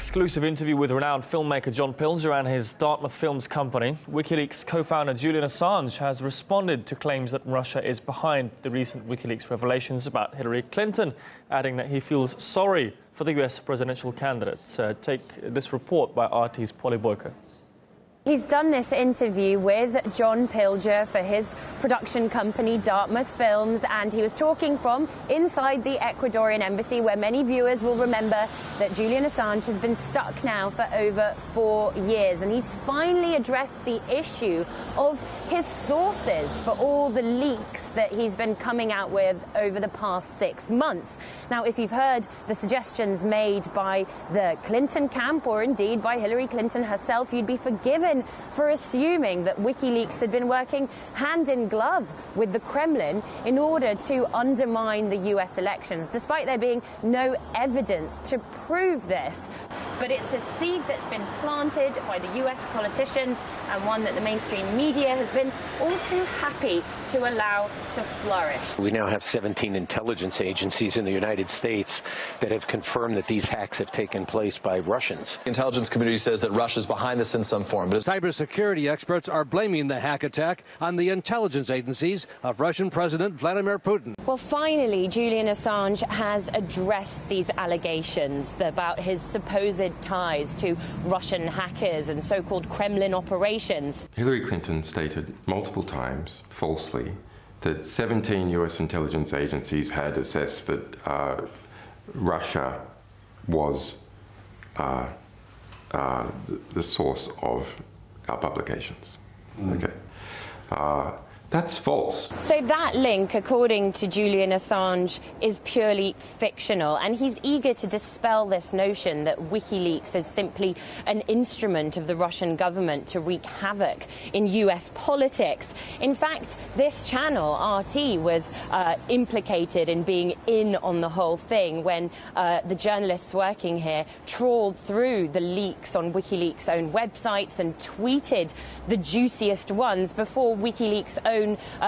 Exclusive interview with renowned filmmaker John Pilger and his Darthmouth Films company. WikiLeaks co-founder Julian Assange has responded to claims that Russia is behind the recent WikiLeaks revelations about Hillary Clinton, adding that he feels sorry for the US presidential candidate. Take this report by RT's Polly Boyko. He's done this interview with John Pilger for his production company Darthmouth Films, and he was talking from inside the Ecuadorian embassy, where many viewers will remember that Julian Assange has been stuck now for over 4 years, and he's finally addressed the issue of his sources for all the leaks that he's been coming out with over the past 6 months. Now, if you've heard the suggestions made by the Clinton camp, or indeed by Hillary Clinton herself, you'd be forgiven for assuming that WikiLeaks had been working hand in glove with the Kremlin in order to undermine the US elections, despite there being no evidence to prove this. But it's a seed that's been planted by the US politicians, and one that the mainstream media has been all too happy to allow to flourish. We now have 17 intelligence agencies in the United States that have confirmed that these hacks have taken place by Russians. The intelligence community says that Russia's behind this in some form. But cybersecurity experts are blaming the hack attack on the intelligence agencies of Russian President Vladimir Putin. Well, finally, Julian Assange has addressed these allegations about his supposed ties to Russian hackers and so-called Kremlin operations. Hillary Clinton stated multiple times, falsely, that 17 US intelligence agencies had assessed that Russia was the source of our publications. Okay. That's false. So that link, according to Julian Assange, is purely fictional, and he's eager to dispel this notion that WikiLeaks is simply an instrument of the Russian government to wreak havoc in US politics. In fact, this channel, RT, was implicated in being in on the whole thing when the journalists working here trawled through the leaks on WikiLeaks' own websites and tweeted the juiciest ones before WikiLeaks' own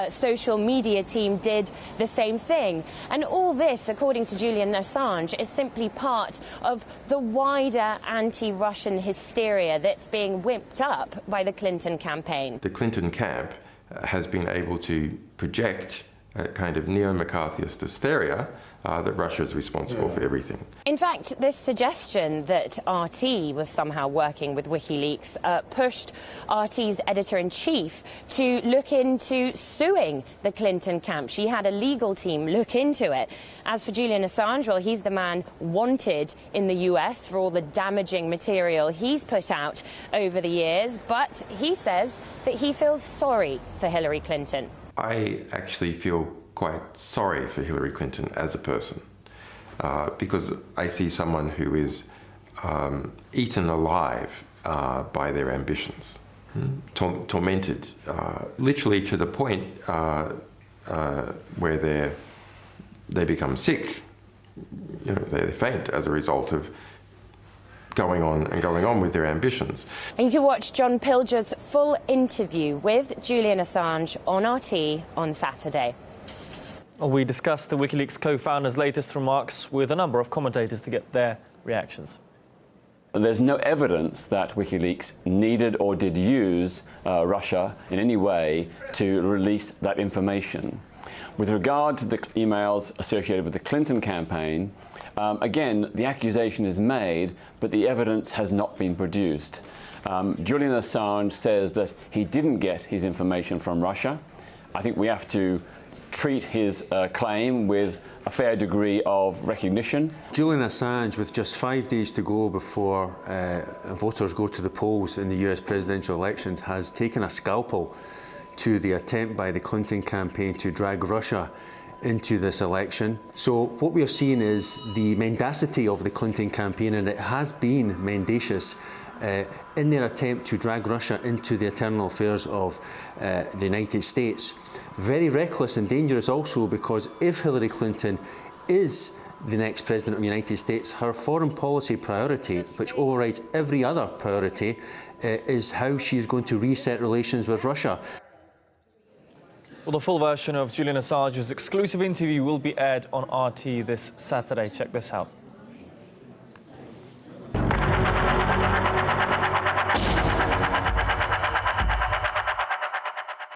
social media team did the same thing. And all this, according to Julian Assange, is simply part of the wider anti-Russian hysteria that's being whipped up by the Clinton campaign. The Clinton camp has been able to project a kind of neo-McCarthyist hysteria that Russia is responsible for everything. In fact, this suggestion that RT was somehow working with WikiLeaks pushed RT's editor-in-chief to look into suing the Clinton camp. She had a legal team look into it. As for Julian Assange, well, he's the man wanted in the US for all the damaging material he's put out over the years, but he says that he feels sorry for Hillary Clinton. I actually feel quite sorry for Hillary Clinton as a person because I see someone who is eaten alive by their ambitions, tormented, literally to the point where they become sick. You know, they faint as a result of going on with their ambitions. And you can watch John Pilger's full interview with Julian Assange on RT on Saturday. We discussed the WikiLeaks co-founder's latest remarks with a number of commentators to get their reactions. There's no evidence that WikiLeaks needed or did use Russia in any way to release that information. With regard to the emails associated with the Clinton campaign, again, the accusation is made, but the evidence has not been produced. Julian Assange says that he didn't get his information from Russia. I think we have to treat his claim with a fair degree of recognition. Julian Assange, with just 5 days to go before voters go to the polls in the US presidential elections, has taken a scalpel to the attempt by the Clinton campaign to drag Russia into this election. So what we are seeing is the mendacity of the Clinton campaign, and it has been mendacious in their attempt to drag Russia into the internal affairs of the United States. Very reckless and dangerous also, because if Hillary Clinton is the next president of the United States, her foreign policy priority, which overrides every other priority, is how she's going to reset relations with Russia. Well, the full version of Julian Assange's exclusive interview will be aired on RT this Saturday. Check this out.